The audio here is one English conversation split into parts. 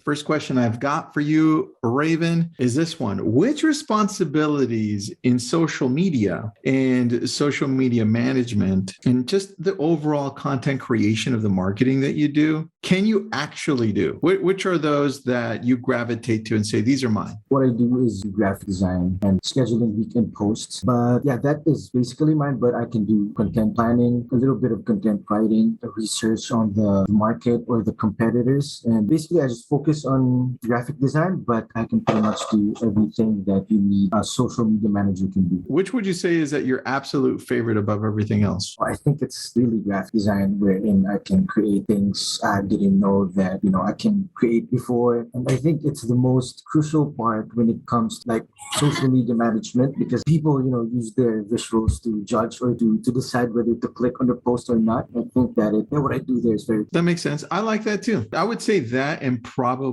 First question I've got for you, Raven, is this one. Which responsibilities in social media and social media management and just the overall content creation of the marketing that you do, can you actually do? Which are those that you gravitate to and say, these are mine? What I do is graphic design and scheduling weekend posts. But yeah, that is basically mine. But I can do content planning, a little bit of content writing, research on the market or the competitors. And basically, I just focus on graphic design, but I can pretty much do everything that you need a social media manager can do. Which would you say is that your absolute favorite above everything else? I think it's really graphic design wherein I can create things I didn't know that, I can create before. And I think it's the most crucial part when it comes to like social media management because people, use their visuals to judge or to decide whether to click on the post or not. I think that what I do there is very... That makes sense. I like that too. I would say that and probably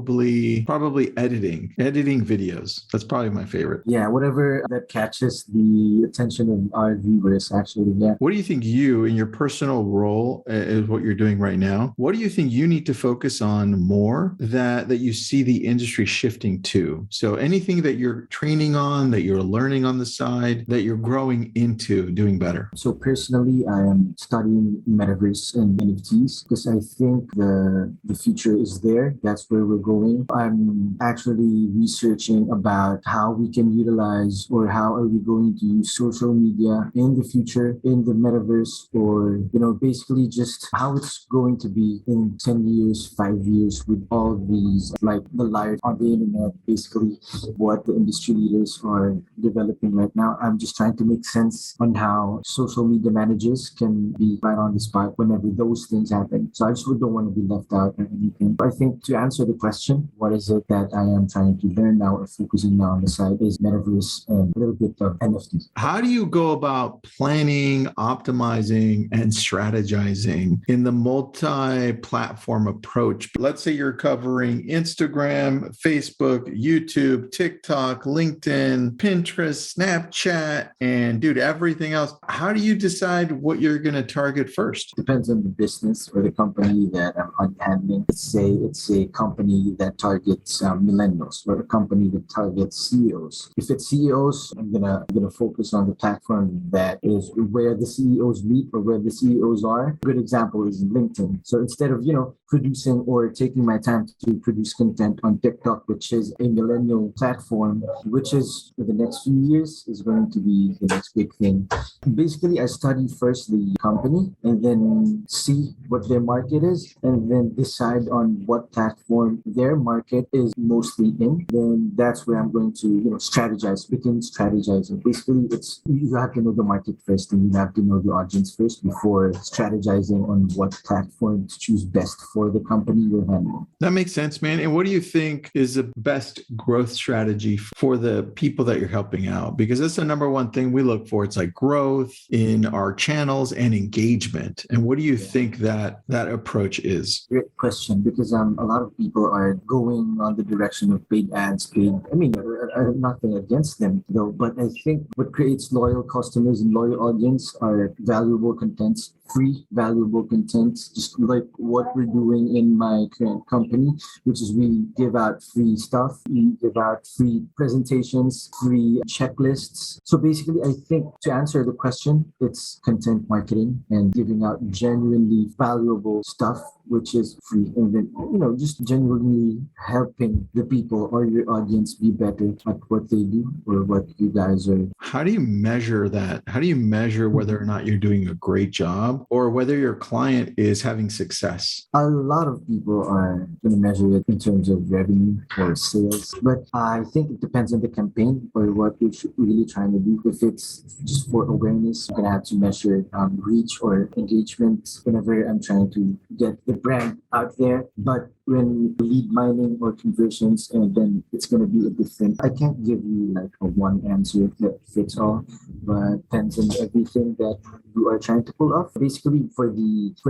editing videos. That's probably my favorite. Yeah, whatever that catches the attention of our viewers, actually. Yeah. What do you think you, in your personal role, is what you're doing right now? What do you think you need to focus on more that you see the industry shifting to? So anything that you're training on, that you're learning on the side, that you're growing into doing better? So personally, I am studying metaverse and NFTs because I think the future is there. That's where we're going. I'm actually researching about how we can utilize or how are we going to use social media in the future, in the metaverse, or, basically just how it's going to be in 10 years, 5 years with all these, like the life on the internet, basically what the industry leaders are developing right now. I'm just trying to make sense on how social media managers can be right on the spot whenever those things happen. So I just don't want to be left out or anything. I think to answer the question, what is it that I am trying to learn now or focusing now on the side is metaverse and a little bit of NFT. How do you go about planning, optimizing, and strategizing in the multi-platform approach? Let's say you're covering Instagram, Facebook, YouTube, TikTok, LinkedIn, Pinterest, Snapchat, and everything else. How do you decide what you're going to target first? Depends on the business or the company that I'm handling. Let's say it's a company that targets millennials or a company that targets CEOs. If it's CEOs, I'm gonna focus on the platform that is where the CEOs meet or where the CEOs are. A good example is LinkedIn. So instead of producing or taking my time to produce content on TikTok, which is a millennial platform, which is for the next few years is going to be the next big thing. Basically, I study first the company and then see what their market is and then decide on what platform their market is mostly in. Then that's where I'm going to, strategize, begin strategizing. Basically, you have to know the market first and you have to know the audience first before strategizing on what platform to choose best for the company you're handling. That makes sense, man. And what do you think is the best growth strategy for the people that you're helping out? Because that's the number one thing we look for. It's like growth in our channels and engagement. And what do you think that approach is? Great question, because a lot of people are going on the direction of paid ads, I have nothing against them though, but I think what creates loyal customers and loyal audience are valuable contents, free valuable content, just like what we're doing in my current company, which is we give out free stuff, we give out free presentations, free checklists. So basically, I think to answer the question, it's content marketing and giving out genuinely valuable stuff, which is free. And then, just genuinely helping the people or your audience be better at what they do or what you guys are. How do you measure that? How do you measure whether or not you're doing a great job or whether your client is having success? A lot of people are going to measure it in terms of revenue or sales, but I think it depends on the campaign or what you're really trying to do. If it's just for awareness, you're going to have to measure reach or engagement. Whenever I'm trying to get the brand out there. But when lead mining or conversions, and then it's going to be a different. I can't give you like a one answer that fits all, but depends on everything that you are trying to pull off. Basically, for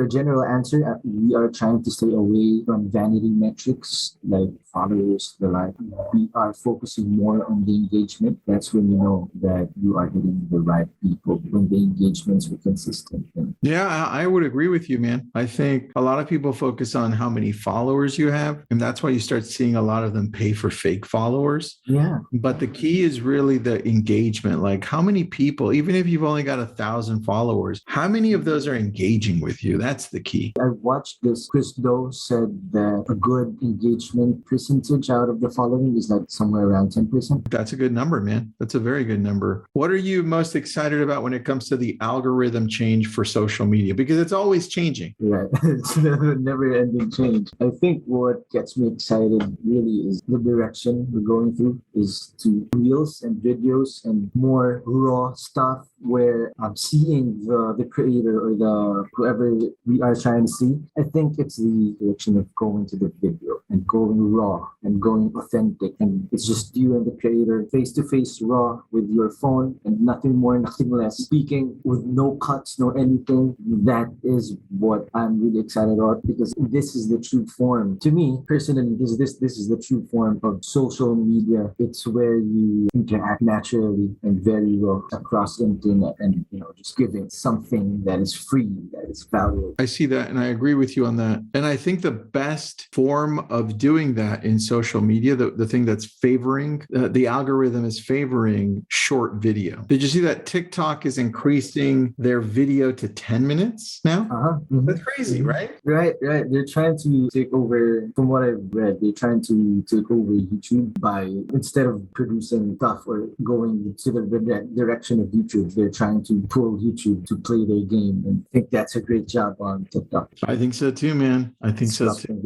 a general answer, we are trying to stay away from vanity metrics like followers, the like. We are focusing more on the engagement. That's when you know that you are hitting the right people, when the engagements are consistent. Yeah, I would agree with you, man. I think a lot of people focus on how many followers you have, and that's why you start seeing a lot of them pay for fake followers. Yeah. But the key is really the engagement. Like how many people, even if you've only got 1,000 followers, how many of those are engaging with you? That's the key. I watched this. Chris Do said that a good engagement percentage out of the following is like somewhere around 10%. That's a good number, man. That's a very good number. What are you most excited about when it comes to the algorithm change for social media? Because it's always changing. Right. It's never ending change. I think what gets me excited really is the direction we're going through is to reels and videos and more raw stuff where I'm seeing the creator or the whoever we are trying to see. I think it's the direction of going to the video and going raw and going authentic. And it's just you and the creator face to face raw with your phone and nothing more, nothing less. Speaking with no cuts, no anything. That is what I'm really excited about because this is the true form. To me, personally, this is the true form of social media. It's where you interact naturally and very raw across the internet and just giving something that is free, that is valuable. I see that and I agree with you on that. And I think the best form of doing that in social media, the thing that's favoring, the algorithm is favoring short video. Did you see that TikTok is increasing their video to 10 minutes now? Mm-hmm. That's crazy, right? Right. They're trying to take over, from what I've read, they're trying to take over YouTube by, instead of producing stuff or going to the direction of YouTube, they're trying to pull YouTube to play their game. And I think that's a great job on TikTok. I think so too, man. I think so too.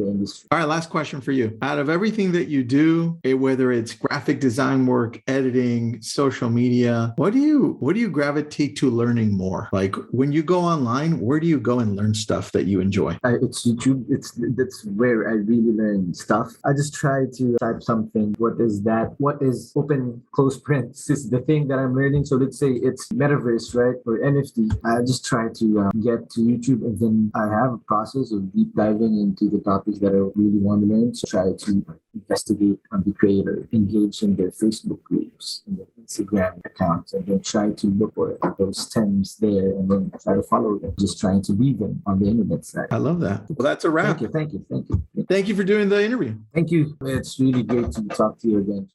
All right, last question for you. Out of everything that you do, whether it's graphic design work, editing, social media, what do you gravitate to learning more? Like when you go online, where do you go and learn stuff that you enjoy? It's YouTube. That's where I really learn stuff. I just try to type something. What is that? What is open close prints is the thing that I'm learning. So let's say it's metaverse, right? Or NFT. I just try to get to YouTube and then I have a process of deep diving into the topics that I really want to learn. So try to investigate on the creator, engage in their Facebook groups and their Instagram accounts, and then try to look for those terms there and then try to follow them, just trying to weave them on the internet side. I love that. Well, that's a wrap. Thank you. Thank you for doing the interview. Thank you. It's really great to talk to you again.